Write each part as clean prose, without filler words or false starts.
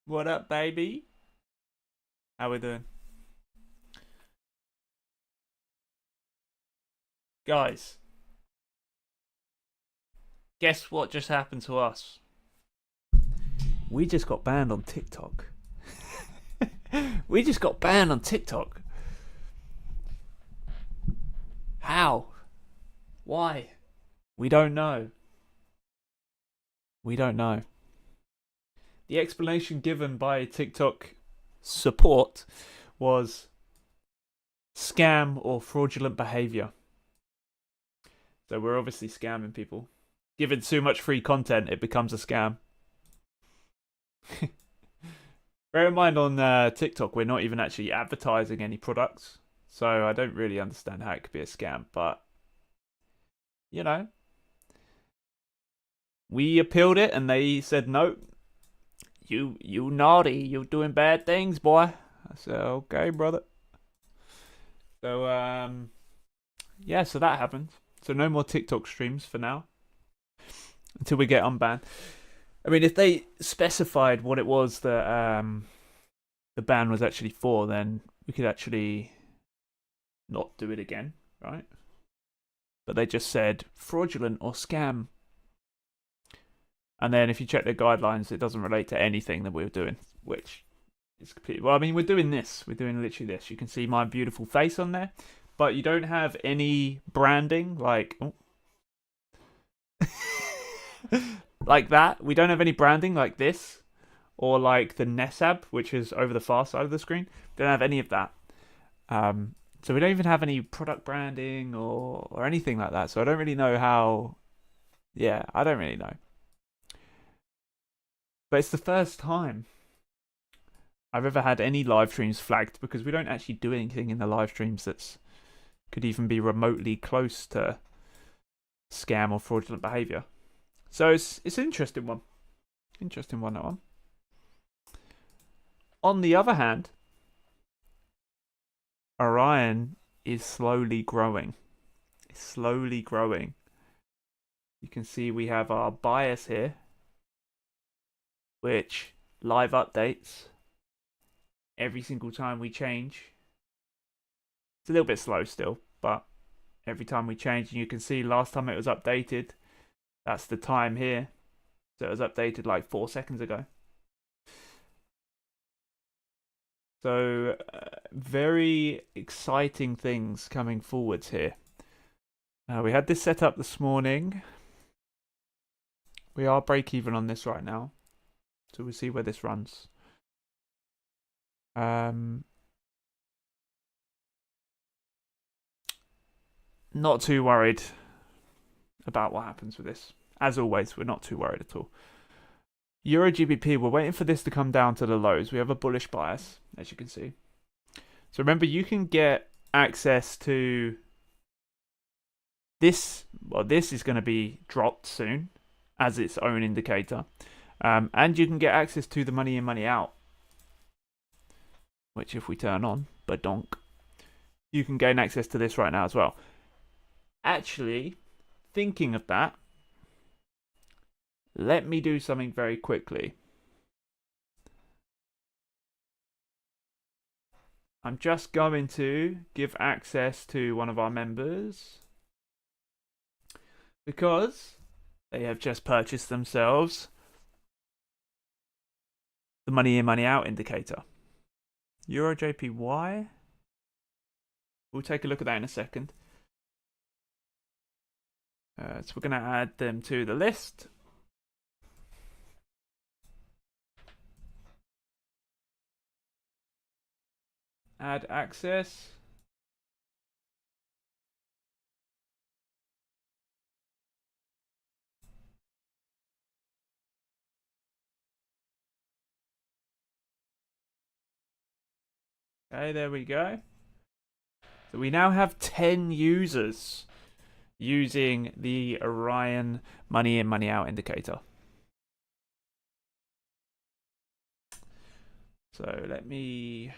What up, baby? How we doing? Guys, guess what just happened to us? We just got banned on TikTok. We just got banned on TikTok. How? Why? We don't know. We don't know. The explanation given by TikTok support was scam or fraudulent behavior. So we're obviously scamming people. Given too much free content, it becomes a scam. Bear in mind on TikTok, we're not even actually advertising any products. So I don't really understand how it could be a scam. But, you know, we appealed it and they said, no, you naughty. You're doing bad things, boy. I said, okay, brother. So, yeah, so that happened. So no more TikTok streams for now until we get unbanned. I mean, if they specified what it was that the ban was actually for, then we could actually not do it again, right? But they just said fraudulent or scam. And then if you check their guidelines, it doesn't relate to anything that we're doing, which is completely. Well, I mean, we're doing this. We're doing literally this. You can see my beautiful face on there, but you don't have any branding like. Oh. Like that. We don't have any branding like this or like the Nesab, which is over the far side of the screen. Don't have any of that. So we don't even have any product branding or anything like that. So I don't really know how. Yeah, I don't really know. But it's the first time I've ever had any live streams flagged because we don't actually do anything in the live streams that's could even be remotely close to scam or fraudulent behavior. So it's an interesting one. Interesting one, that one. On the other hand, Orion is slowly growing. It's slowly growing. You can see we have our bias here, which live updates every single time we change. It's a little bit slow still, but every time we change, and you can see last time it was updated, that's the time here. So it was updated like 4 seconds ago. So very exciting things coming forwards here. We had this set up this morning. We are break even on this right now. So we'll see where this runs. Not too worried about what happens with this. As always, we're not too worried at all. Euro GBP, we're waiting for this to come down to the lows. We have a bullish bias, as you can see. So remember, you can get access to this. Well, this is going to be dropped soon as its own indicator. And you can get access to the money in, money out. Which if we turn on, badonk, you can gain access to this right now as well. Actually, thinking of that, let me do something very quickly. I'm just going to give access to one of our members because they have just purchased themselves the money in, money out indicator. Euro JPY. We'll take a look at that in a second. So we're going to add them to the list. Add access. Okay, there we go. So we now have 10 users using the Orion money in, money out indicator. So let me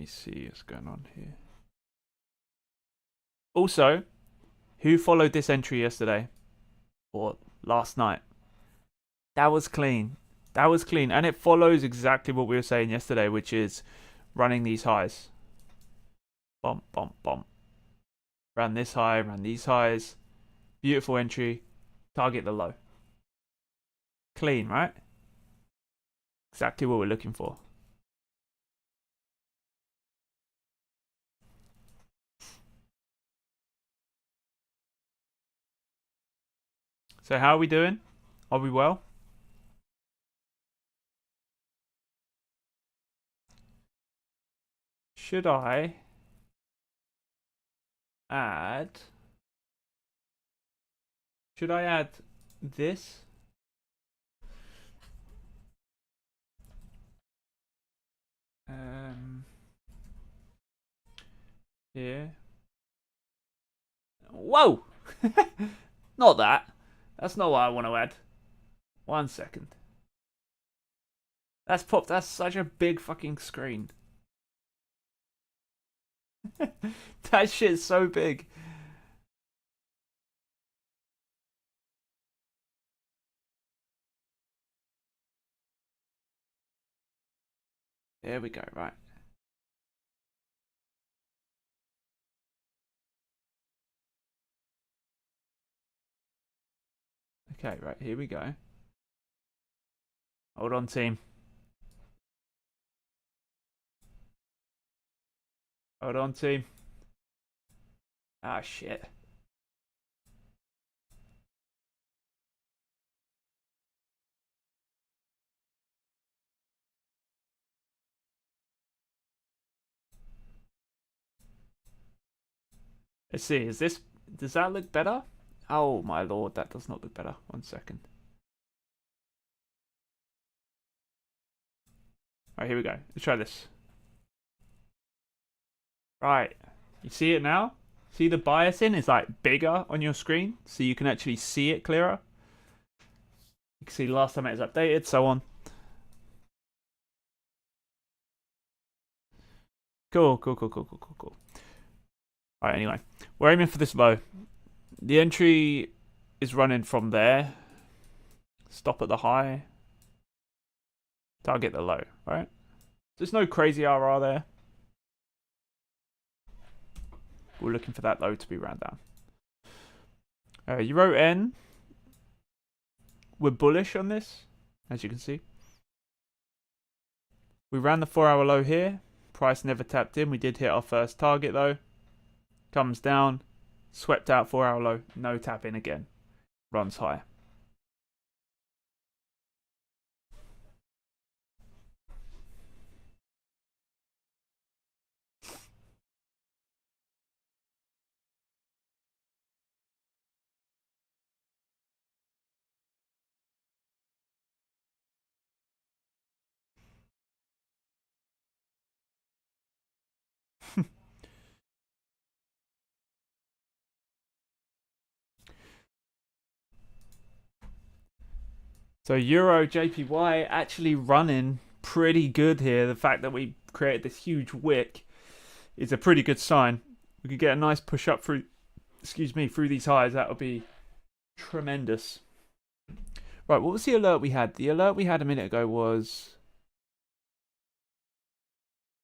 see what's going on here. Also, Who followed this entry yesterday or last night? That was clean. That was clean. And it follows exactly what we were saying yesterday, which is running these highs. Bump, bump, bump. Ran this high, ran these highs. Beautiful entry. Target the low. Clean, right? Exactly what we're looking for. So how are we doing? Are we well? Should I add... Should I add this? Here. Whoa! Not that. That's not what I want to add. 1 second. That's popped. That's such a big fucking screen. That shit's so big. There we go, right. Okay, right, here we go. Hold on, team. Hold on, team. Ah, shit. Let's see, does that look better? Oh my lord, that does not look better. 1 second. Alright, here we go. Let's try this. Right. You see it now? See the biasing is like bigger on your screen, so you can actually see it clearer. You can see last time it was updated, so on. Cool. Alright, anyway. We're aiming for this low. The entry is running from there. Stop at the high. Target the low, right? There's no crazy RR there. We're looking for that low to be ran down. Euro N. We're bullish on this, as you can see. We ran the 4-hour low here. Price never tapped in. We did hit our first target though. Comes down. Swept out 4-hour low. No tap in again. Runs higher. So Euro JPY actually running pretty good here. The fact that we created this huge wick is a pretty good sign. We could get a nice push up through, through these highs. That would be tremendous. Right, what was the alert we had? The alert we had a minute ago was...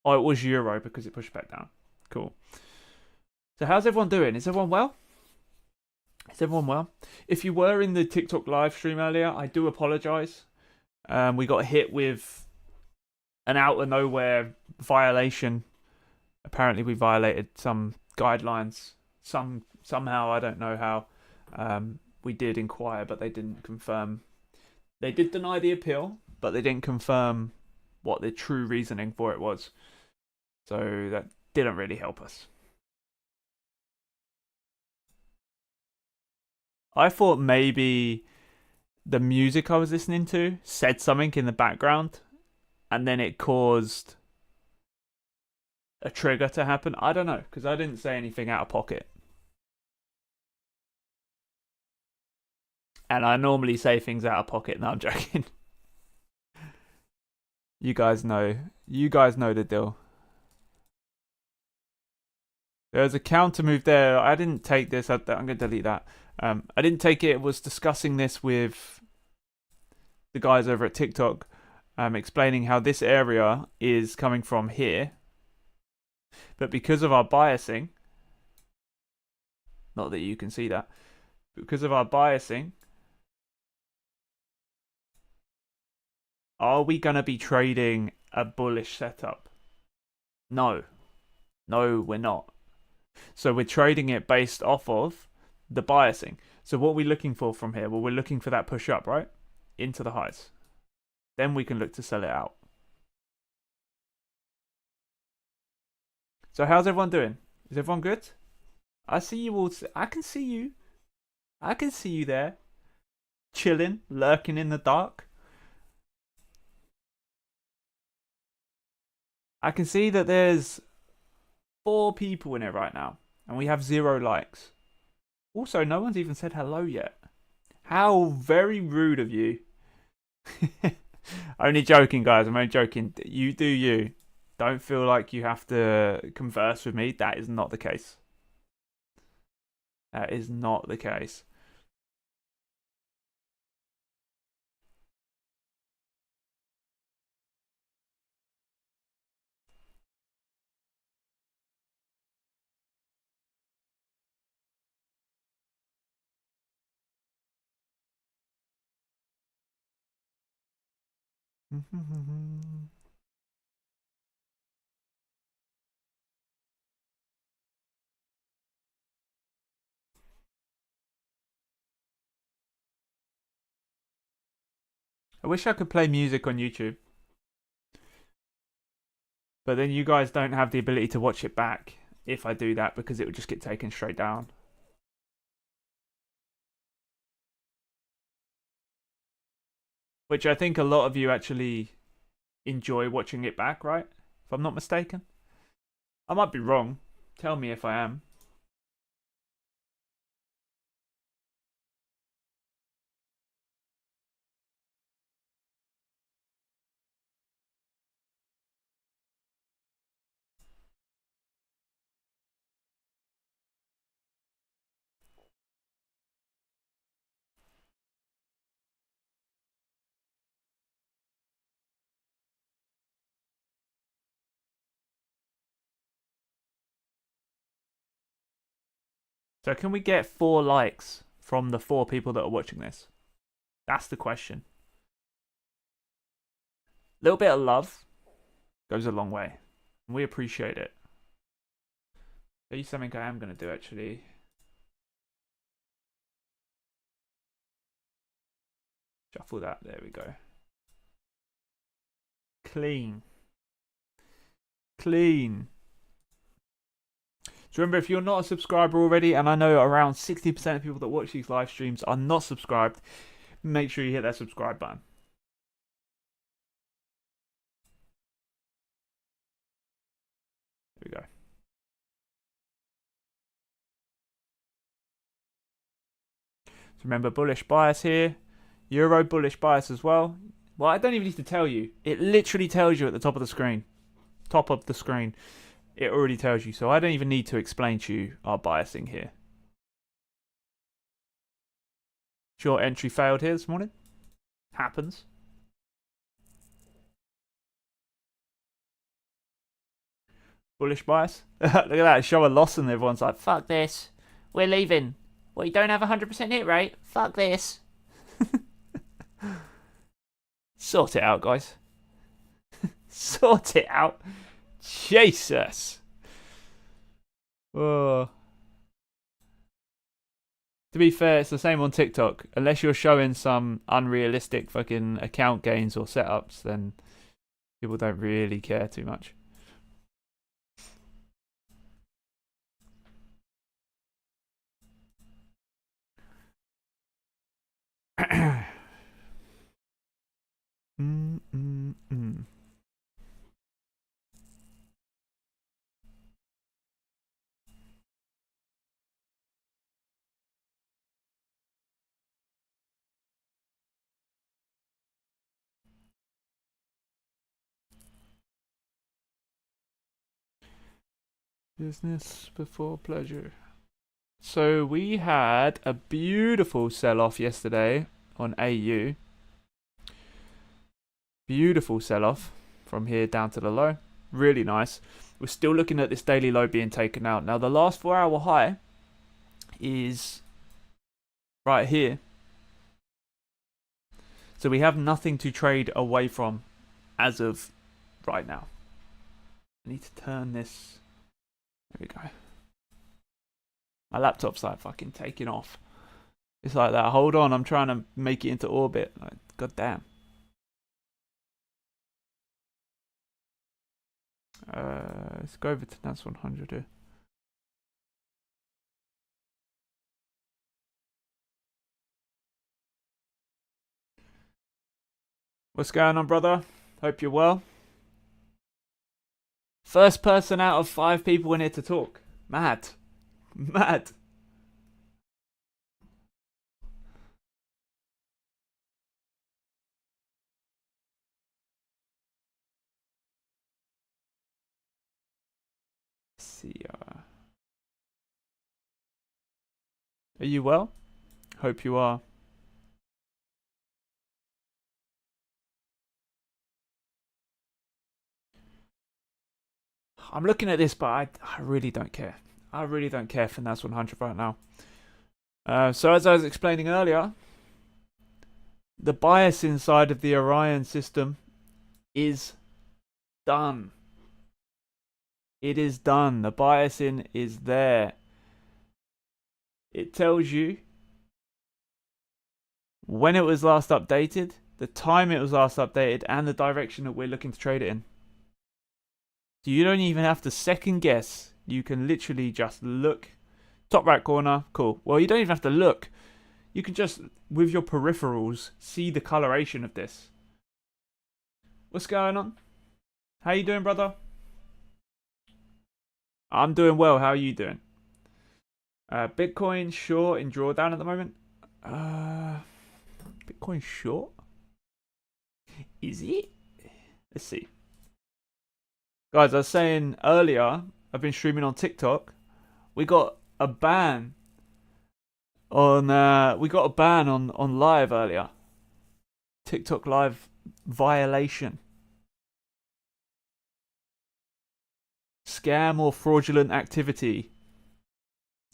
Oh, it was Euro because it pushed back down. Cool. So how's everyone doing? Is everyone well? Is everyone well? If you were in the TikTok live stream earlier, I do apologise. We got hit with an out of nowhere violation. Apparently we violated some guidelines. Somehow, I don't know how. We did inquire, but they didn't confirm. They did deny the appeal, but they didn't confirm what the true reasoning for it was. So that didn't really help us. I thought maybe the music I was listening to said something in the background and then it caused a trigger to happen. I don't know, because I didn't say anything out of pocket. And I normally say things out of pocket. No, I'm joking. You guys know the deal. There's a counter move there. I didn't take this. I'm going to delete that. I didn't take it. It was discussing this with the guys over at TikTok, explaining how this area is coming from here. But because of our biasing, not that you can see that, because of our biasing, are we going to be trading a bullish setup? No. No, we're not. So we're trading it based off of the biasing. So what are we looking for from here? Well, we're looking for that push up, right? Into the highs. Then we can look to sell it out. So how's everyone doing? Is everyone good? I see you all. I can see you. I can see you there. Chilling, lurking in the dark. I can see that there's 4 people in it right now. And we have 0 likes. Also, no one's even said hello yet. How very rude of you. Only joking, guys. I'm only joking. You do you. Don't feel like you have to converse with me. That is not the case. That is not the case. I wish I could play music on YouTube. But then you guys don't have the ability to watch it back if I do that, because it would just get taken straight down. Which I think a lot of you actually enjoy watching it back, right? If I'm not mistaken. I might be wrong. Tell me if I am. So can we get 4 likes from the 4 people that are watching this? That's the question. A little bit of love goes a long way. We appreciate it. Tell you something I am going to do, actually. Shuffle that. There we go. Clean. Clean. So remember, if you're not a subscriber already, and I know around 60% of people that watch these live streams are not subscribed, make sure you hit that subscribe button. There we go. So remember, bullish bias here. Euro bullish bias as well. Well, I don't even need to tell you. It literally tells you at the top of the screen. Top of the screen. It already tells you. So I don't even need to explain to you our biasing here. Short entry failed here this morning. Happens. Bullish bias. Look at that. Show a loss and everyone's like, fuck this. We're leaving. Well, you don't have a 100% hit rate. Fuck this. Sort it out, guys. Sort it out. Jesus. Oh. To be fair, it's the same on TikTok. Unless you're showing some unrealistic fucking account gains or setups, then people don't really care too much. Business before pleasure. So we had a beautiful sell-off yesterday on AU. Beautiful sell-off from here down to the low. Really nice. We're still looking at this daily low being taken out. Now the last 4-hour high is right here. So we have nothing to trade away from as of right now. I need to turn this. There we go. My laptop's like fucking taking off. It's like that. Hold on, I'm trying to make it into orbit. Like, God damn. Let's go over to NAS 100 here. What's going on, brother? Hope you're well. First person out of 5 people in here to talk. Mad. Mad. See ya. Are you well? Hope you are. I'm looking at this, but I really don't care. I really don't care for NAS 100 right now. So as I was explaining earlier, the bias inside of the Orion system is done. It is done. The biasing is there. It tells you when it was last updated, the time it was last updated, and the direction that we're looking to trade it in. So you don't even have to second guess. You can literally just look. Top right corner, cool. Well, you don't even have to look. You can just, with your peripherals, see the coloration of this. What's going on? How you doing, brother? I'm doing well. How are you doing? Bitcoin short in drawdown at the moment. Bitcoin short? Is it? Let's see. Guys, I was saying earlier, I've been streaming on TikTok. We got a ban on live earlier. TikTok live violation. Scam or fraudulent activity.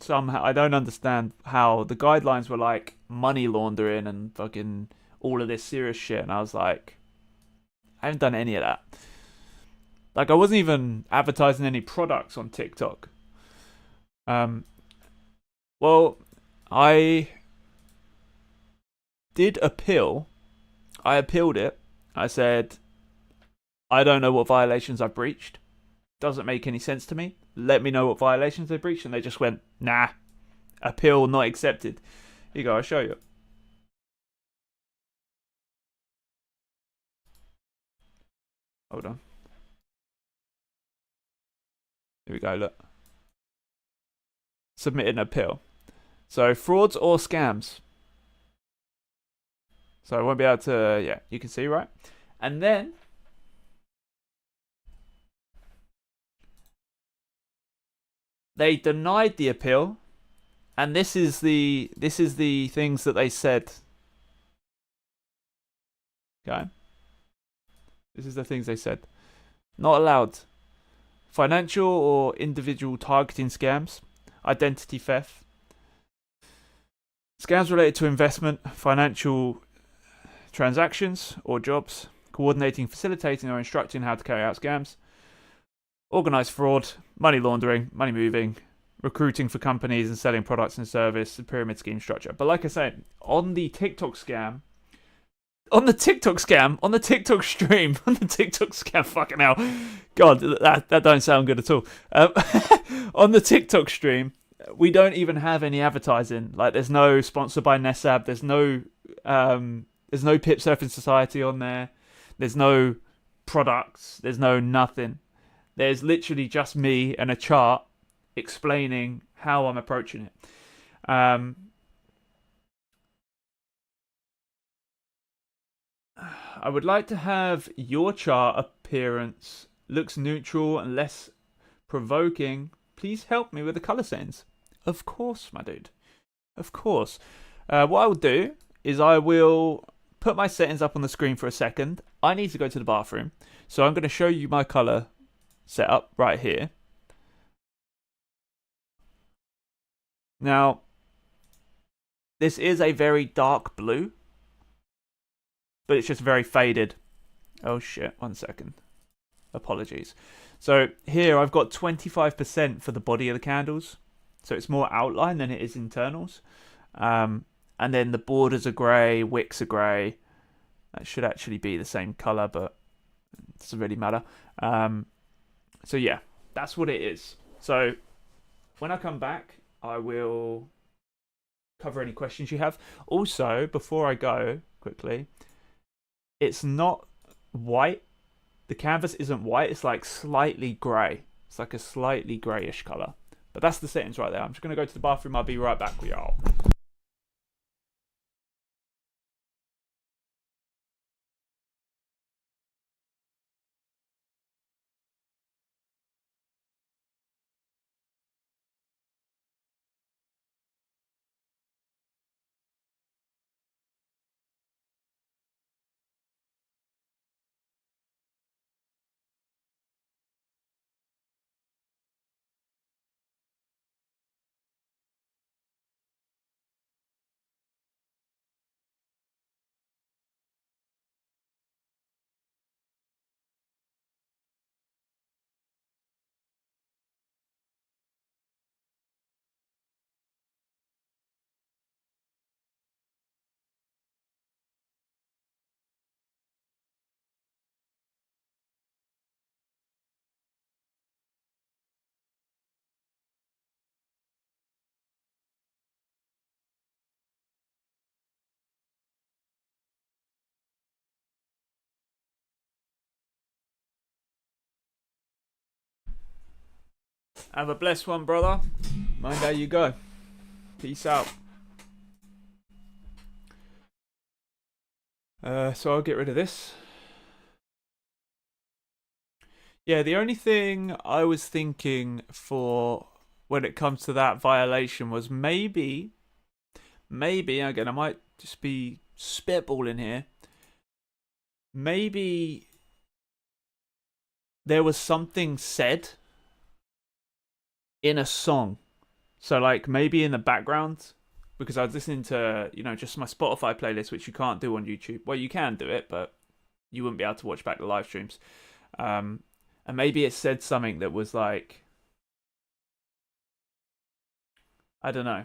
Somehow I don't understand how the guidelines were like money laundering and fucking all of this serious shit, and I was like, I haven't done any of that. Like, I wasn't even advertising any products on TikTok. Well, I did appeal. I appealed it. I said, I don't know what violations I've breached. Doesn't make any sense to me. Let me know what violations they breached. And they just went, nah, appeal not accepted. Here you go, I'll show you. Hold on. Here we go, look. Submit an appeal. So, frauds or scams. So I won't be able to, yeah, you can see, right? And then they denied the appeal, and this is the things that they said. Okay. This is the things they said. Not allowed. Financial or individual targeting scams, identity theft, scams related to investment, financial transactions or jobs, coordinating, facilitating, or instructing how to carry out scams, organized fraud, money laundering, money moving, recruiting for companies and selling products and service, and pyramid scheme structure. But like I said, on the TikTok scam, on the TikTok stream, on the TikTok scam, fucking hell, God, that don't sound good at all. On the TikTok stream, we don't even have any advertising. Like, there's no sponsored by Nesab. There's no Pip Surfing Society on there. There's no products. There's no nothing. There's literally just me and a chart explaining how I'm approaching it. I would like to have your chart appearance looks neutral and less provoking. please help me with the color settings. Of course, my dude. Of course. What I will do is I will put my settings up on the screen for a second. I need to go to the bathroom. So I'm going to show you my color setup right here. Now, this is a very dark blue, but it's just very faded. Oh shit, 1 second. Apologies. So here I've got 25% for the body of the candles. So it's more outline than it is internals. And then the borders are grey, wicks are grey. That should actually be the same colour, but it doesn't really matter. So yeah, that's what it is. So when I come back, I will cover any questions you have. Also, before I go, quickly, it's not white. The canvas isn't white. It's like slightly grey. It's like a slightly greyish colour. But that's the settings right there. I'm just going to go to the bathroom. I'll be right back with y'all. Have a blessed one, brother. Mind how you go. Peace out. So I'll get rid of this. Yeah, the only thing I was thinking for when it comes to that violation was maybe, again, I might just be spitballing here. Maybe there was something said in a song. So like maybe in the background, because I was listening to, just my Spotify playlist, which you can't do on YouTube. Well, you can do it, but you wouldn't be able to watch back the live streams. And maybe it said something that was like, I don't know.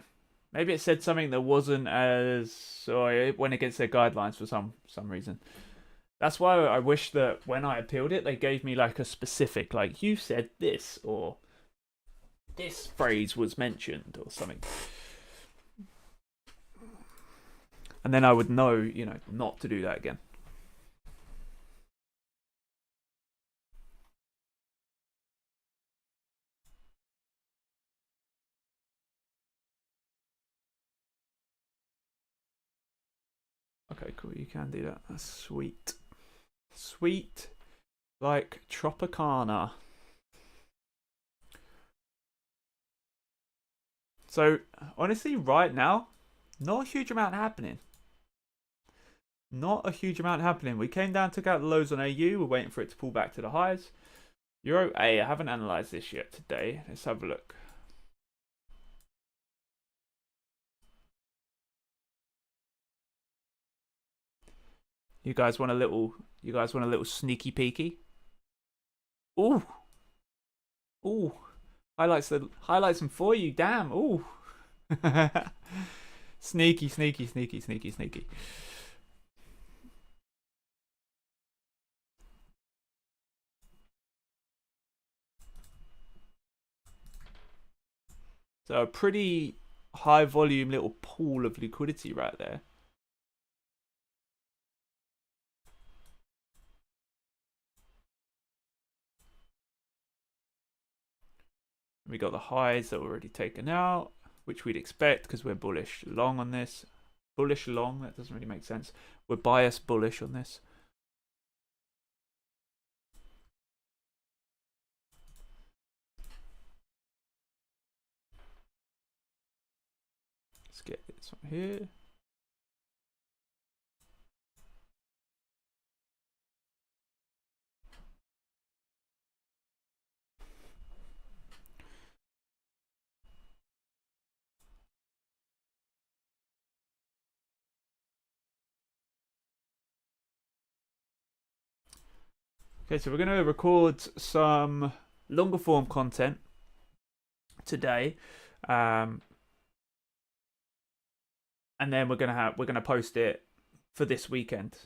Maybe it said something that wasn't as, or it went against their guidelines for some reason. That's why I wish that when I appealed it, they gave me like a specific, like, you said this, or this phrase was mentioned, or something. And then I would know, not to do that again. Okay, cool. You can do that. That's sweet. Sweet like Tropicana. So, honestly, right now, not a huge amount happening. Not a huge amount happening. We came down, took out the lows on AU. We're waiting for it to pull back to the highs. Euro A, I haven't analysed this yet today. Let's have a look. You guys want a little sneaky peeky? Ooh. Ooh. Highlights them for you, damn. Ooh. Sneaky, sneaky, sneaky, sneaky, sneaky. So a pretty high volume little pool of liquidity right there. We got the highs that were already taken out, which we'd expect because we're bullish long on this. Bullish long, that doesn't really make sense. We're biased bullish on this. get this one here. Okay, so we're going to record some longer form content today, and then we're gonna post it for this weekend.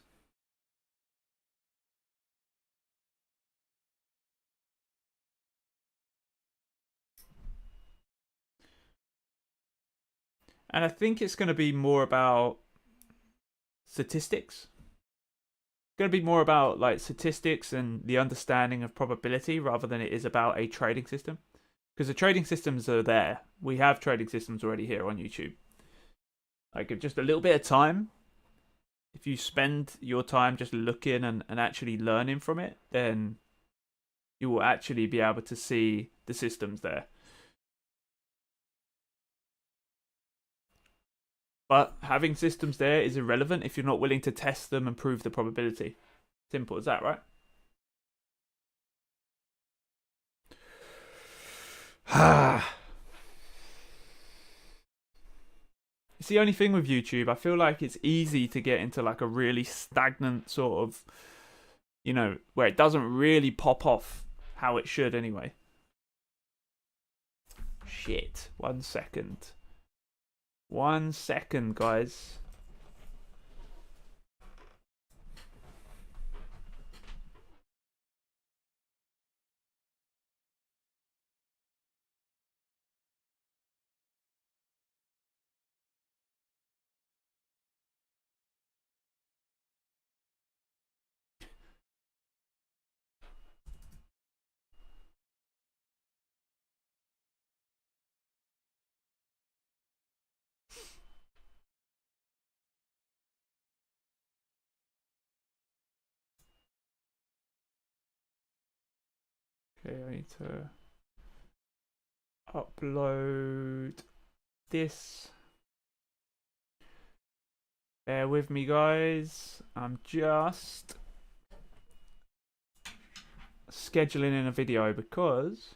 And I think it's going to be more about statistics. Going to be more about like statistics and the understanding of probability rather than it is about a trading system, because the trading systems are there. We have trading systems already here on YouTube. Like, just a little bit of time, if you spend your time just looking and actually learning from it, then you will actually be able to see the systems there. But having systems there is irrelevant if you're not willing to test them and prove the probability. Simple as that, right? It's the only thing with YouTube. I feel like it's easy to get into like a really stagnant sort of, where it doesn't really pop off how it should anyway. Shit. 1 second. 1 second, guys. Okay, I need to upload this. Bear with me, guys. I'm just scheduling in a video because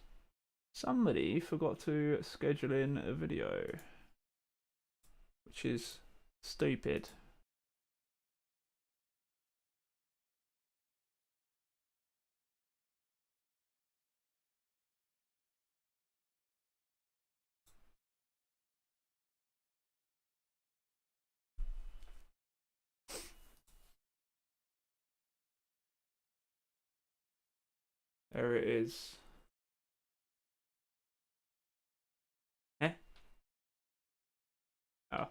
somebody forgot to schedule in a video, which is stupid. There it is. Eh? Oh.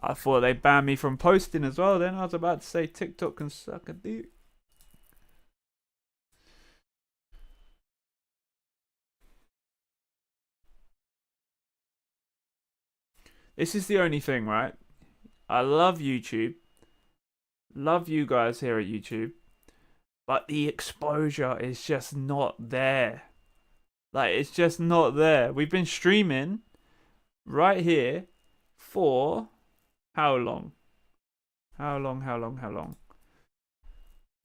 I thought they banned me from posting as well then. I was about to say TikTok can suck a dick. This is the only thing, right? I love YouTube. Love you guys here at YouTube. But the exposure is just not there. Like, it's just not there. We've been streaming right here for how long? How long?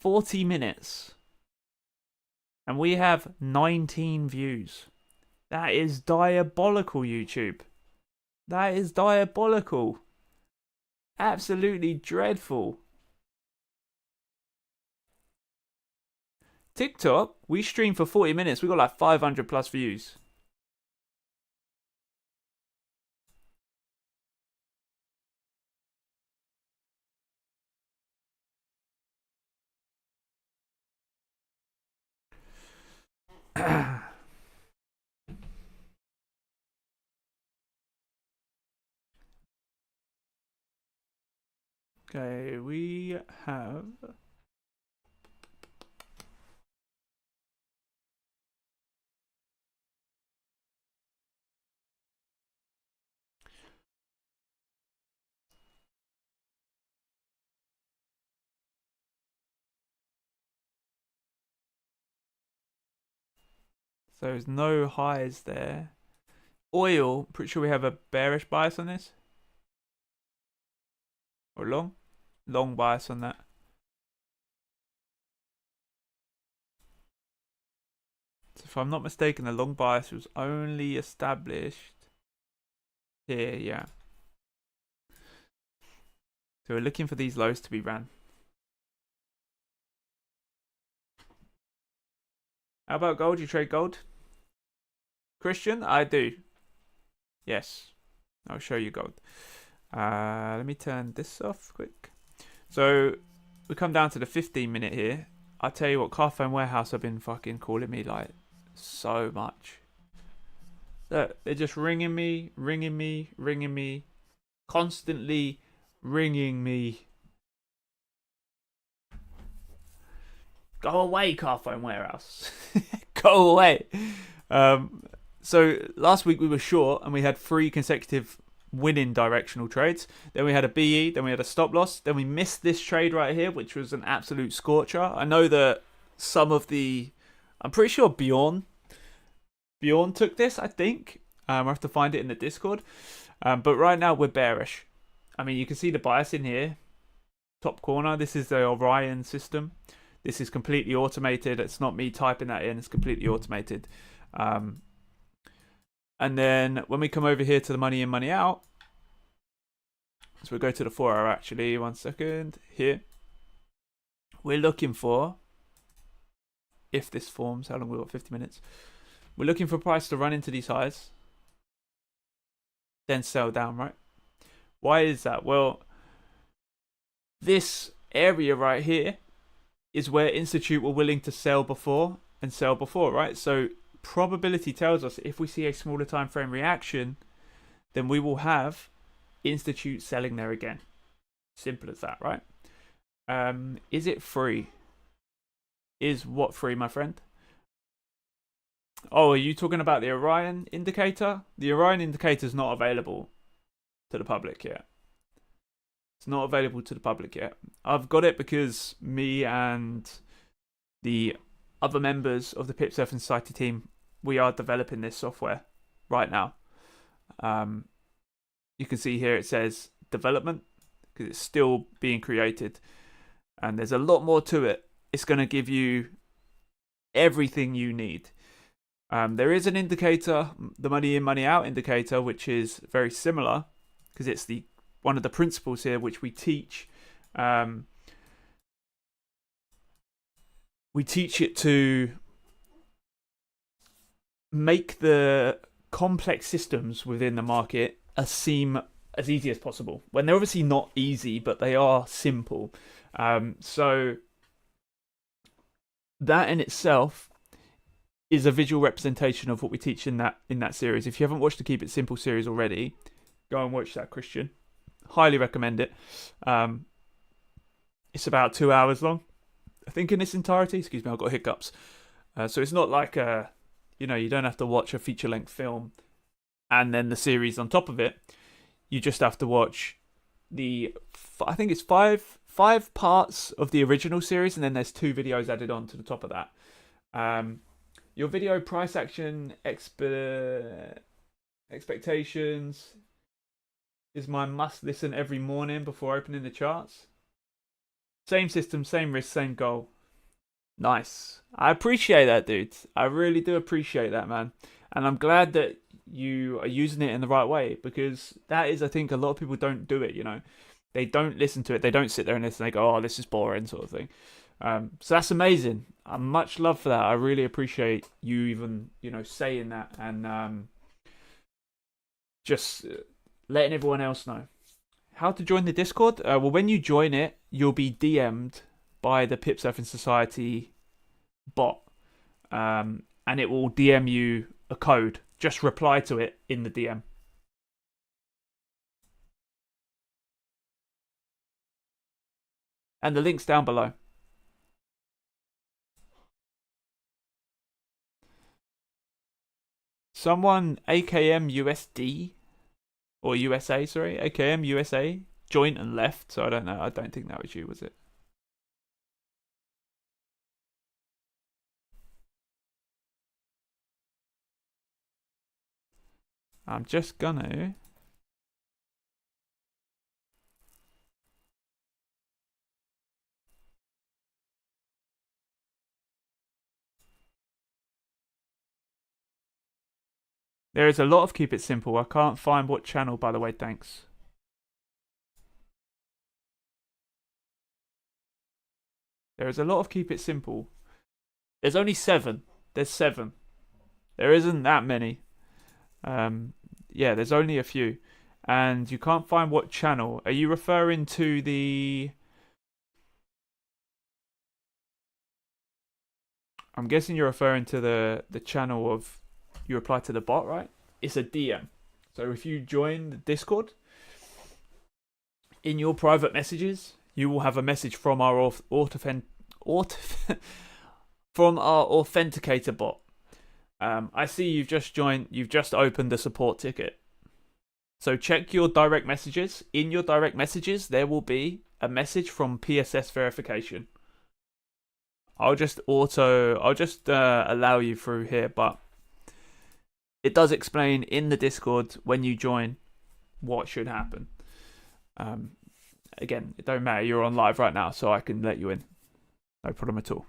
40 minutes. And we have 19 views. That is diabolical, YouTube. That is diabolical. Absolutely dreadful. TikTok, we stream for 40 minutes. We got like 500 plus views. Okay, we have... So there's no highs there. Oil, pretty sure we have a bearish bias on this. or long bias on that. So if I'm not mistaken, the long bias was only established here, yeah. So we're looking for these lows to be ran. How about gold? You trade gold? Christian? I do. Yes. I'll show you gold. Let me turn this off quick. So we come down to the 15-minute here. I tell you what, Carphone Warehouse have been fucking calling me like so much. Look, they're just ringing me, constantly ringing me. Go away, Carphone Warehouse. Go away. So last week we were short and we had 3 consecutive winning directional trades. Then we had a BE, then we had a stop loss. Then we missed this trade right here, which was an absolute scorcher. I know that some of I'm pretty sure Bjorn took this, I think. I have to find it in the Discord. But right now we're bearish. I mean, you can see the bias in here. Top corner, this is the Orion system. This is completely automated. It's not me typing that in. It's completely automated. And then when we come over here to the money in, money out, so we'll go to the 4 hour actually, 1 second, here. We're looking for, if this forms, how long we've got, 50 minutes. We're looking for price to run into these highs, then sell down, right? Why is that? Well, this area right here is where Institute were willing to sell before, right? So probability tells us if we see a smaller time frame reaction, then we will have Institute selling there again. Simple as that, right? Is it free? Is what free, my friend? Oh, are you talking about the Orion indicator? The Orion indicator is not available to the public yet. It's not available to the public yet. I've got it because me and the other members of the Pip Surfing Society team, we are developing this software right now. You can see here it says development because it's still being created. And there's a lot more to it. It's going to give you everything you need. There is an indicator, the money in, money out indicator, which is very similar because it's one of the principles here which we teach. We teach it to make the complex systems within the market seem as easy as possible. When they're obviously not easy, but they are simple. So that in itself is a visual representation of what we teach in that series. If you haven't watched the Keep It Simple series already, go and watch that, Christian. Highly recommend it. It's about 2 hours long, I think, in its entirety. Excuse me, I've got hiccups. So it's not like you don't have to watch a feature-length film and then the series on top of it. You just have to watch I think it's five parts of the original series, and then there's 2 videos added on to the top of that. Your video price action expectations is my must listen every morning before opening the charts. Same system, same risk, same goal. Nice. I appreciate that, dude. I really do appreciate that, man. And I'm glad that you are using it in the right way, because that is, I think, a lot of people don't do it, They don't listen to it. They don't sit there and listen. They go, oh, this is boring, sort of thing. So that's amazing. Much love for that. I really appreciate you even, saying that and just letting everyone else know. How to join the Discord? Well, when you join it, you'll be DM'd by the Pip Surfing Society bot. And it will DM you a code. Just reply to it in the DM. And the link's down below. Someone AKM USD or USA, sorry, AKM USA joined and left. So I don't know. I don't think that was you, was it? I'm just gonna There is a lot of Keep It Simple. I can't find what channel, by the way, thanks. There is a lot of Keep It Simple. There's only 7. There's 7. There isn't that many. Yeah, there's only a few. And you can't find what channel. Are you referring to the... I'm guessing you're referring to the channel of... You reply to the bot, right? It's a DM. So if you join the Discord, in your private messages, you will have a message from our from our authenticator bot. I see you've just joined. You've just opened the support ticket. So check your direct messages. In your direct messages, there will be a message from PSS verification. I'll just allow you through here, but it does explain in the Discord when you join what should happen. Again, it don't matter. You're on live right now, so I can let you in. No problem at all.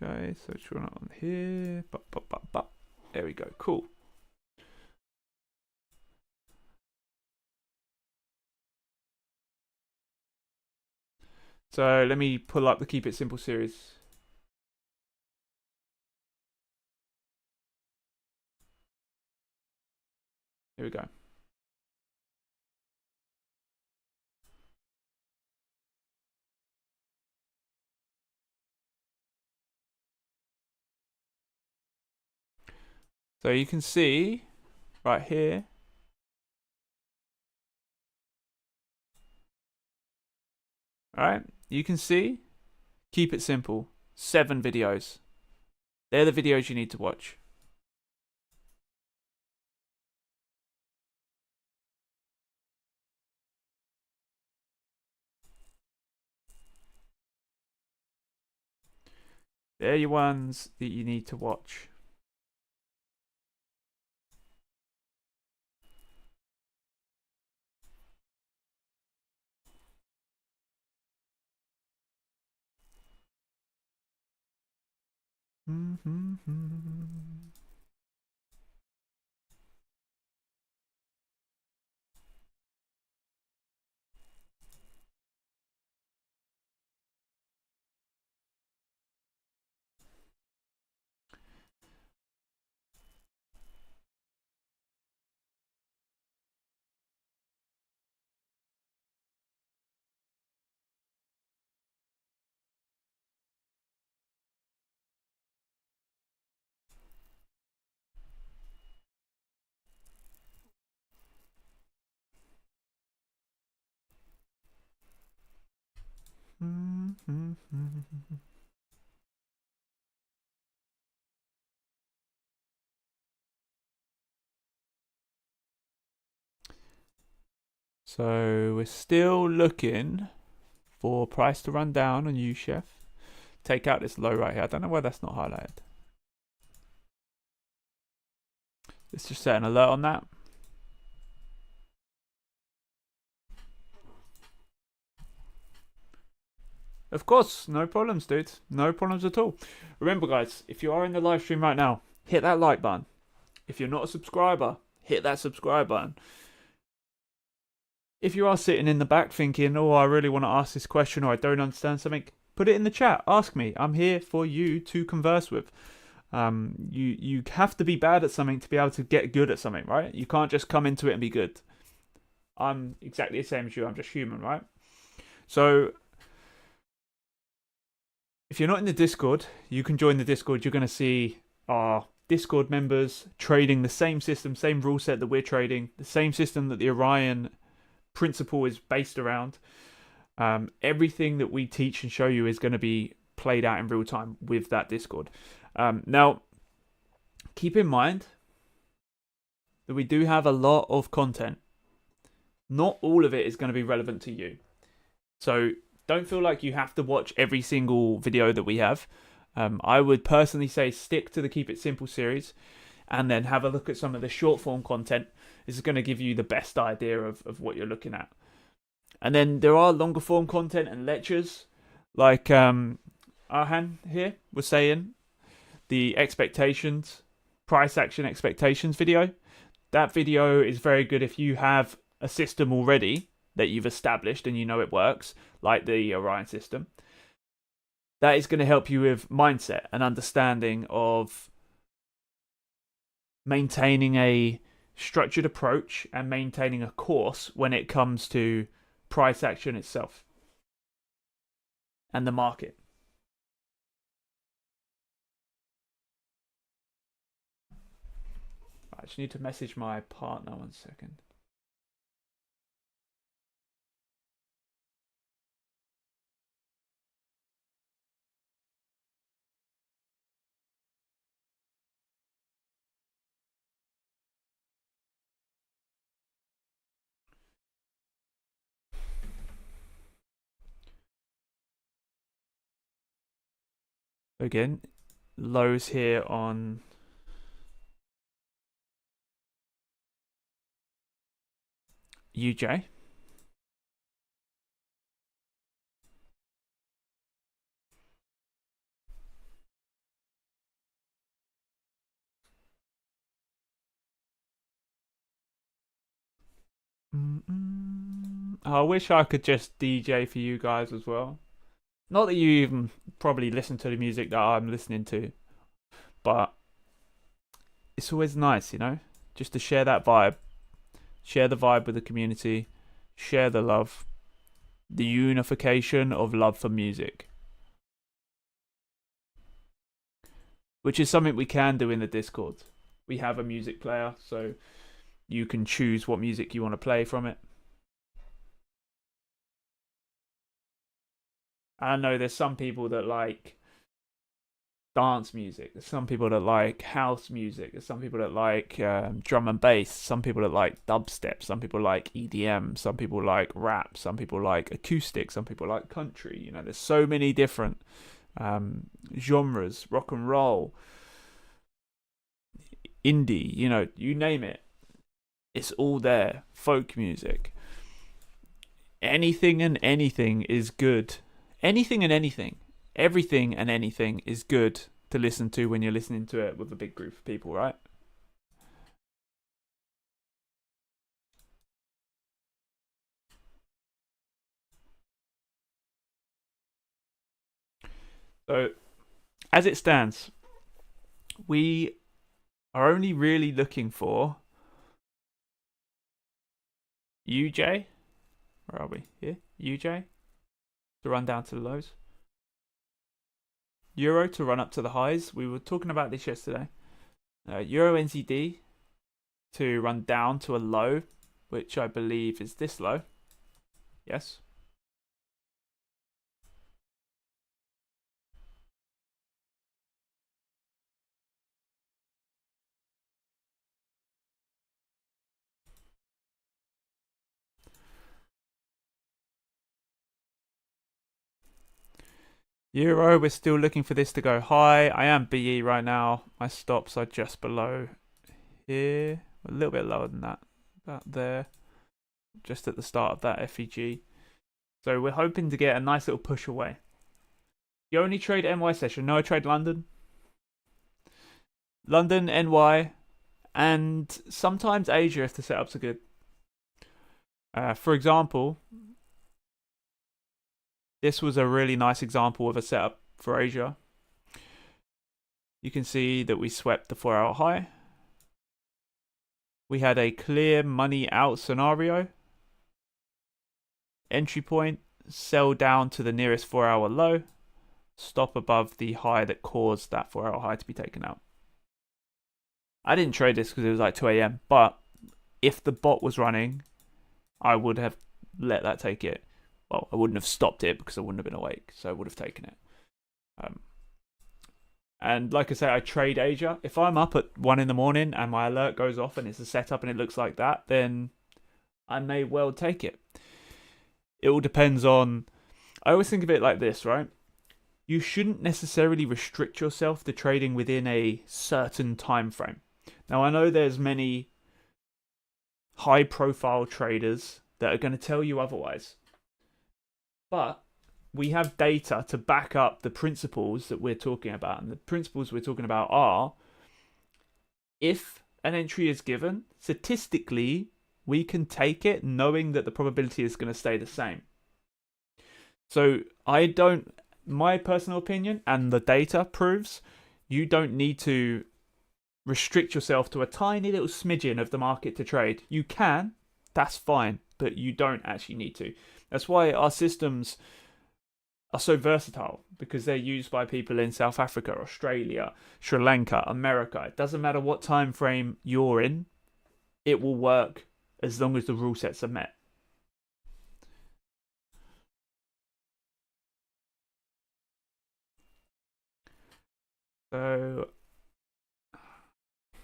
Okay, so it's run on here. There we go. Cool. So let me pull up the Keep It Simple series. Here we go. So you can see right here. All right, you can see Keep It Simple. 7 videos. They're the videos you need to watch. They're your ones that you need to watch. So we're still looking for price to run down on UChef. Take out this low right here. I don't know why that's not highlighted. Let's just set an alert on that. Of course, no problems, dude. No problems at all. Remember, guys, if you are in the live stream right now, hit that like button. If you're not a subscriber, hit that subscribe button. If you are sitting in the back thinking, oh, I really want to ask this question or I don't understand something, put it in the chat. Ask me. I'm here for you to converse with. You have to be bad at something to be able to get good at something, right? You can't just come into it and be good. I'm exactly the same as you. I'm just human, right? So if you're not in the Discord, you can join the Discord. You're going to see our Discord members trading the same system, same rule set that we're trading, the same system that the Orion principle is based around. Everything that we teach and show you is going to be played out in real time with that Discord. Now, keep in mind that we do have a lot of content. Not all of it is going to be relevant to you. So don't feel like you have to watch every single video that we have. I would personally say stick to the Keep It Simple series. and then have a look at some of the short form content. This is going to give you the best idea of what you're looking at. And then there are longer form content and lectures, like Arhan here was saying, the expectations, price action expectations video. That video is very good if you have a system already that you've established and you know it works, like the Orion system. That is going to help you with mindset and understanding of maintaining a structured approach and maintaining a course when it comes to price action itself and the market. I just need to message my partner 1 second. Again, lows here on UJ. I wish I could just DJ for you guys as well. Not that you even probably listen to the music that I'm listening to, but it's always nice, you know, just to share that vibe, share the vibe with the community, share the love, the unification of love for music, which is something we can do in the Discord. We have a music player, so you can choose what music you want to play from it. I know there's some people that like dance music. There's some people that like house music. There's some people that like drum and bass. Some people that like dubstep. Some people like EDM. Some people like rap. Some people like acoustic. Some people like country. You know, there's so many different genres. Rock and roll, indie. You know, you name it. It's all there. Folk music. Anything and anything is good. Anything and anything. Everything and anything is good to listen to when you're listening to it with a big group of people, right? So, as it stands, we are only really looking for UJ. Where are we? Here? UJ to run down to the lows. Euro to run up to the highs. We were talking about this yesterday. Euro NZD to run down to a low, which I believe is this low. Yes. Euro, we're still looking for this to go high. I am BE right now. My stops are just below here. A little bit lower than that. About there. Just at the start of that FEG. So we're hoping to get a nice little push away. You only trade NY session. No, I trade London. London, NY, and sometimes Asia if the setups are good. For example, this was a really nice example of a setup for Asia. You can see that we swept the 4-hour high. We had a clear money out scenario. Entry point, sell down to the nearest 4-hour low. Stop above the high that caused that 4-hour high to be taken out. I didn't trade this because it was like 2 a.m. But if the bot was running, I would have let that take it. Well, I wouldn't have stopped it because I wouldn't have been awake, so I would have taken it. And like I say, I trade Asia. If I'm up at 1 in the morning and my alert goes off and it's a setup and it looks like that, then I may well take it. It all depends on... I always think of it like this, right? You shouldn't necessarily restrict yourself to trading within a certain time frame. Now, I know there's many high profile traders that are going to tell you otherwise, but we have data to back up the principles that we're talking about. And the principles we're talking about are, if an entry is given, statistically, we can take it knowing that the probability is going to stay the same. So my personal opinion and the data proves, you don't need to restrict yourself to a tiny little smidgen of the market to trade. You can, that's fine, but you don't actually need to. That's why our systems are so versatile, because they're used by people in South Africa, Australia, Sri Lanka, America. It doesn't matter what time frame you're in, it will work as long as the rule sets are met. So,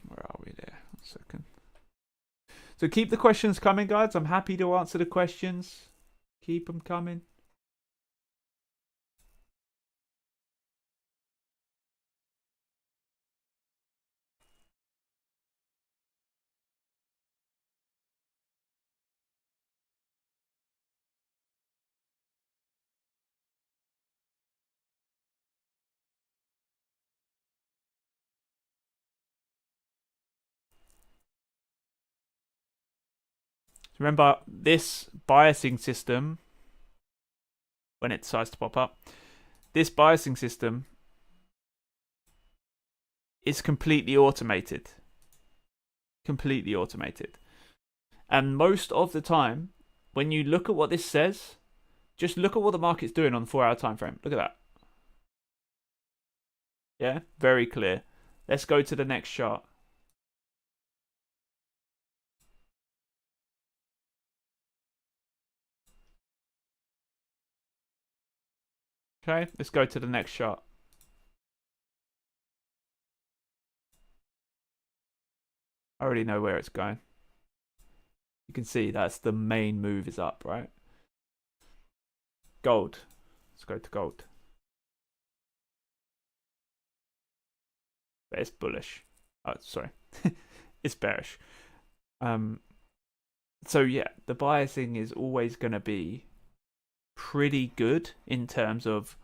where are we there? 1 second. So keep the questions coming, guys. I'm happy to answer the questions. Keep them coming. Remember, this biasing system, when it decides to pop up, this biasing system is completely automated. Completely automated. And most of the time, when you look at what this says, just look at what the market's doing on the 4 hour time frame. Look at that. Yeah, very clear. Let's go to the next chart. Okay, let's go to the next chart. I already know where it's going. You can see that's the main move is up, right? Gold. Let's go to gold. But it's bullish. Oh, sorry. It's bearish. So yeah, the biasing is always going to be pretty good in terms of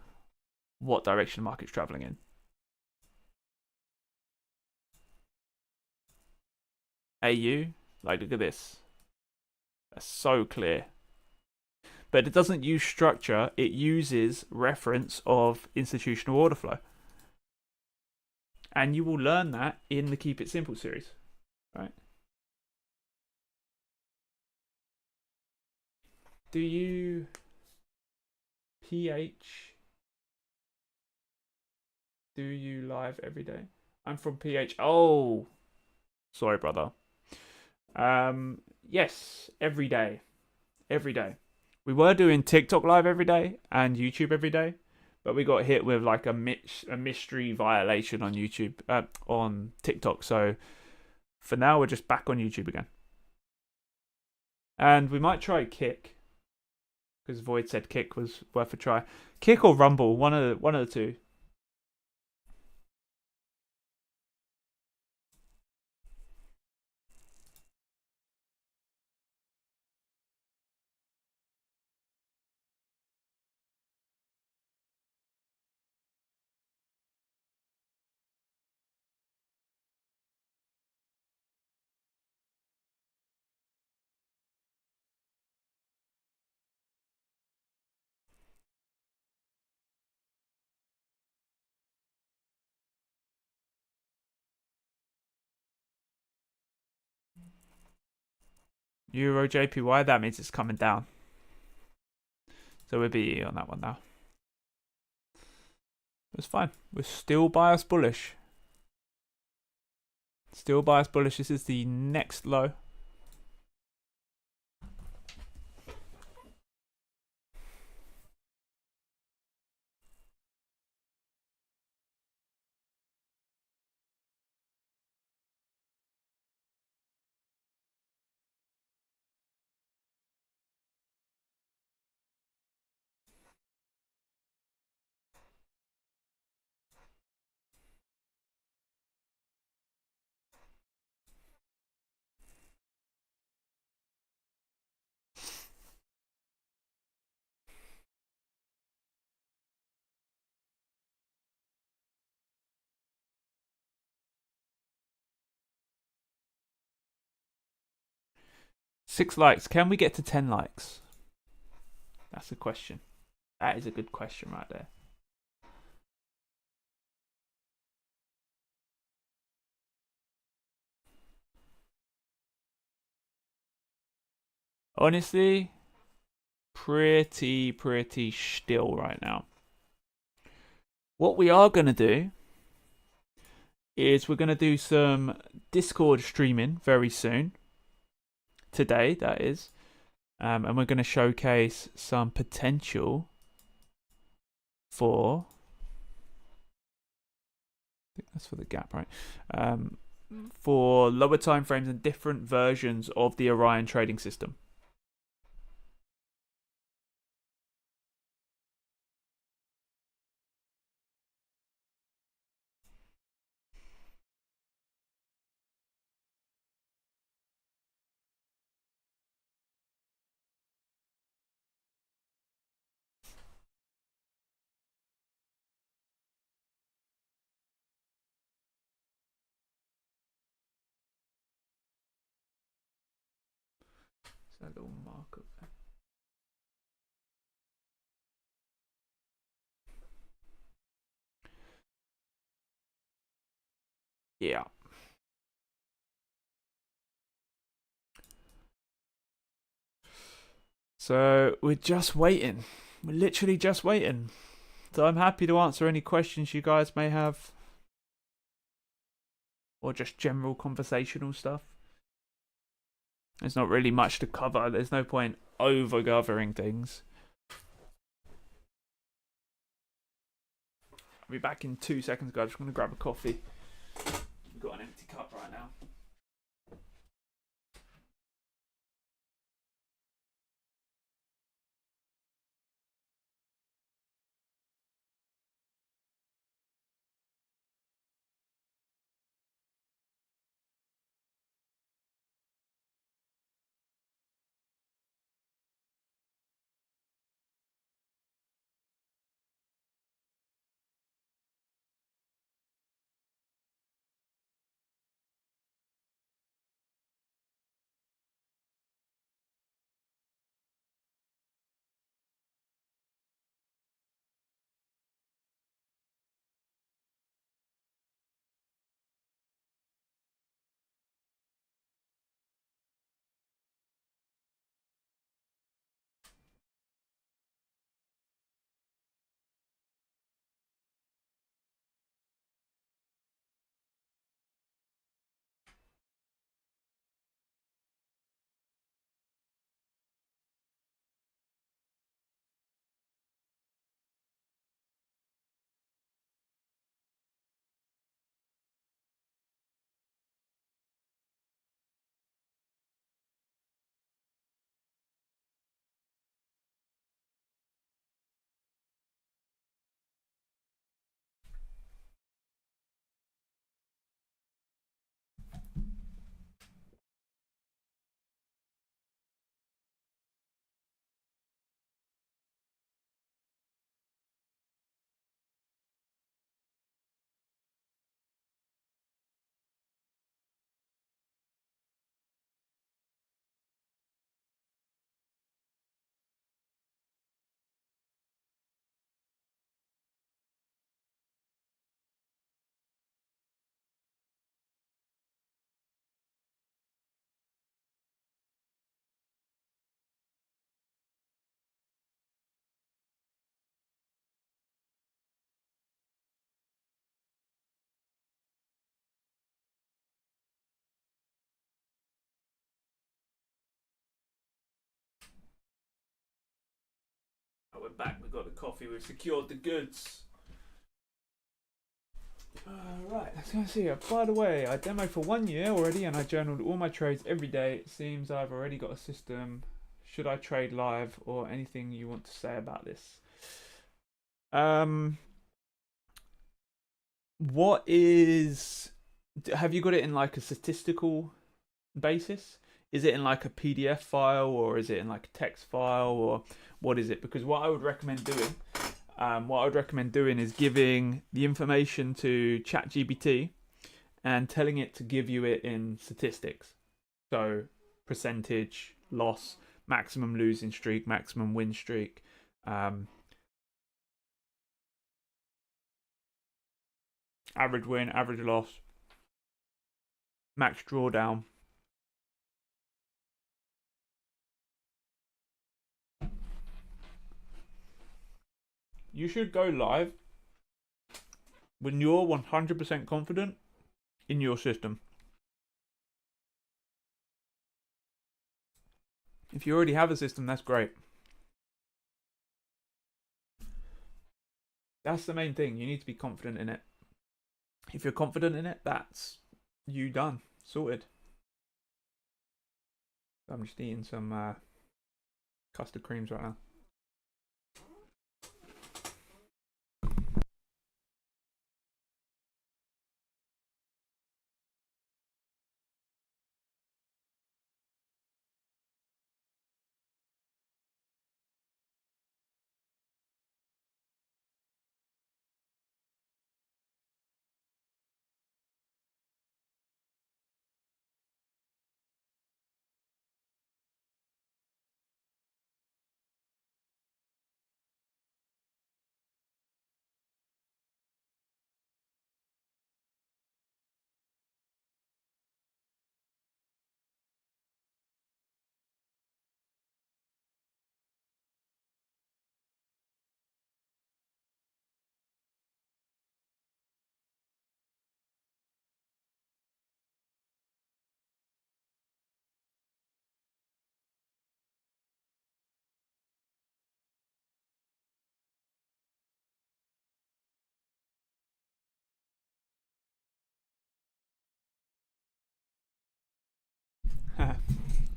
what direction the market's traveling in. AU, like, look at this. That's so clear. But it doesn't use structure, it uses reference of institutional order flow. And you will learn that in the Keep It Simple series, right? Do you PH? Do you live every day? I'm from PH. Oh, sorry, brother. Yes, every day. Every day. We were doing TikTok live every day and YouTube every day, but we got hit with like a mystery violation on YouTube, on TikTok. So for now, we're just back on YouTube again. And we might try Kick, because Void said Kick was worth a try. Kick or Rumble, one of the two. Euro JPY, that means it's coming down. So we'll be on that one now. It's fine. We're still bias bullish. Still bias bullish. This is the next low. 6 likes. Can we get to 10 likes? That's the question. That is a good question right there. Honestly, pretty still right now. What we are going to do is we're going to do some Discord streaming very soon. Today, that is. And we're going to showcase some potential for... I think that's for the gap, right? For lower time frames and different versions of the Orion trading system. So a little markup there. Yeah. So we're just waiting. We're literally just waiting. So I'm happy to answer any questions you guys may have. Or just general conversational stuff. There's not really much to cover. There's no point over covering things. I'll be back in 2 seconds, guys. I'm just going to grab a coffee. We've got an empty cup right now. We're back. We've got the coffee. We've secured the goods. Right, let's go see. By the way, I demoed for 1 year already and I journaled all my trades every day. It seems I've already got a system. Should I trade live or anything you want to say about this? What is... Have you got it in like a statistical basis? Is it in like a PDF file or is it in like a text file or what is it? Because what I would recommend doing is giving the information to ChatGPT and telling it to give you it in statistics. So percentage, loss, maximum losing streak, maximum win streak. Average win, average loss, max drawdown. You should go live when you're 100% confident in your system. If you already have a system, that's great. That's the main thing. You need to be confident in it. If you're confident in it, that's you done. Sorted. I'm just eating some custard creams right now.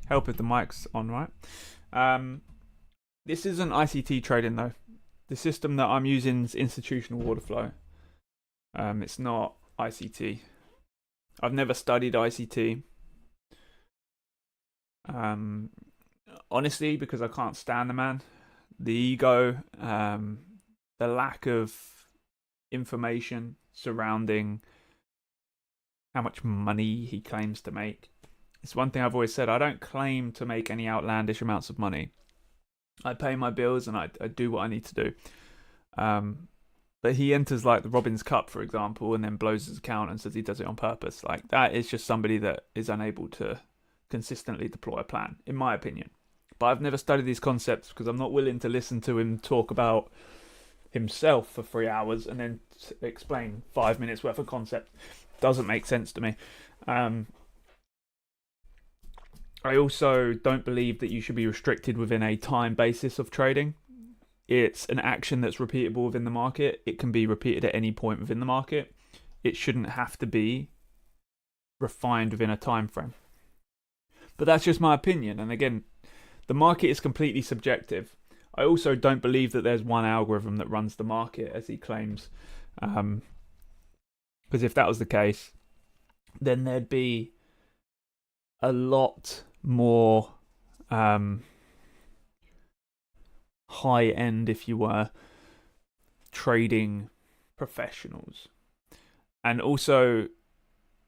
Help if the mic's on, right? This isn't ICT trading though. The system that I'm using is institutional order flow. It's not ICT. I've never studied ICT. Honestly, because I can't stand the man. The ego, the lack of information surrounding how much money he claims to make. It's one thing I've always said. I don't claim to make any outlandish amounts of money. I pay my bills and I do what I need to do. But he enters like the Robin's Cup, for example, and then blows his account and says he does it on purpose. Like, that is just somebody that is unable to consistently deploy a plan, in my opinion. But I've never studied these concepts because I'm not willing to listen to him talk about himself for 3 hours and then explain 5 minutes worth of concept. Doesn't make sense to me. I also don't believe that you should be restricted within a time basis of trading. It's an action that's repeatable within the market. It can be repeated at any point within the market. It shouldn't have to be refined within a time frame. But that's just my opinion. And again, the market is completely subjective. I also don't believe that there's one algorithm that runs the market, as he claims. Because if that was the case, then there'd be a lot more high-end, if you were, trading professionals. And also,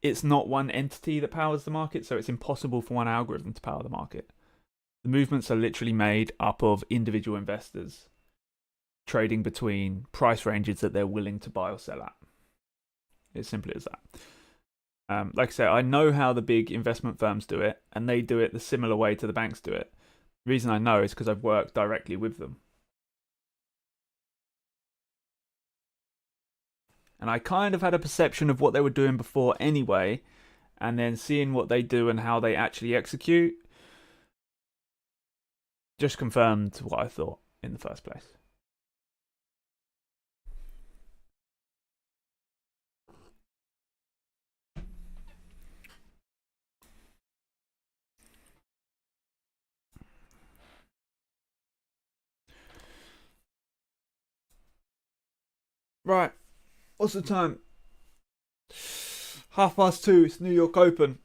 it's not one entity that powers the market, so it's impossible for one algorithm to power the market. The movements are literally made up of individual investors trading between price ranges that they're willing to buy or sell at. It's simple as that. Like I said, I know how the big investment firms do it, and they do it the similar way to the banks do it. The reason I know is because I've worked directly with them. And I kind of had a perception of what they were doing before anyway, and then seeing what they do and how they actually execute just confirmed what I thought in the first place. Right, what's the time? 2:30. It's New York Open.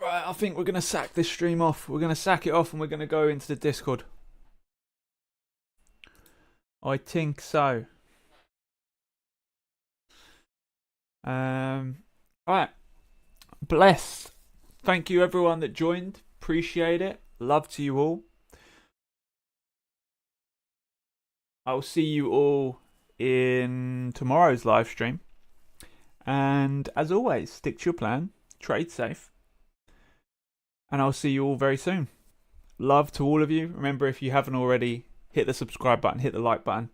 Right, I think we're going to sack this stream off. We're going to sack it off and we're going to go into the Discord. I think so. Alright. Blessed. Thank you everyone that joined. Appreciate it. Love to you all. I'll see you all in tomorrow's live stream. And as always, stick to your plan, trade safe, and I'll see you all very soon. Love to all of you. Remember, if you haven't already, hit the subscribe button, hit the like button,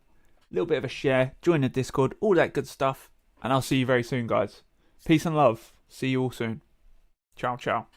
a little bit of a share, join the Discord, all that good stuff. And I'll see you very soon, guys. Peace and love. See you all soon. Ciao, ciao.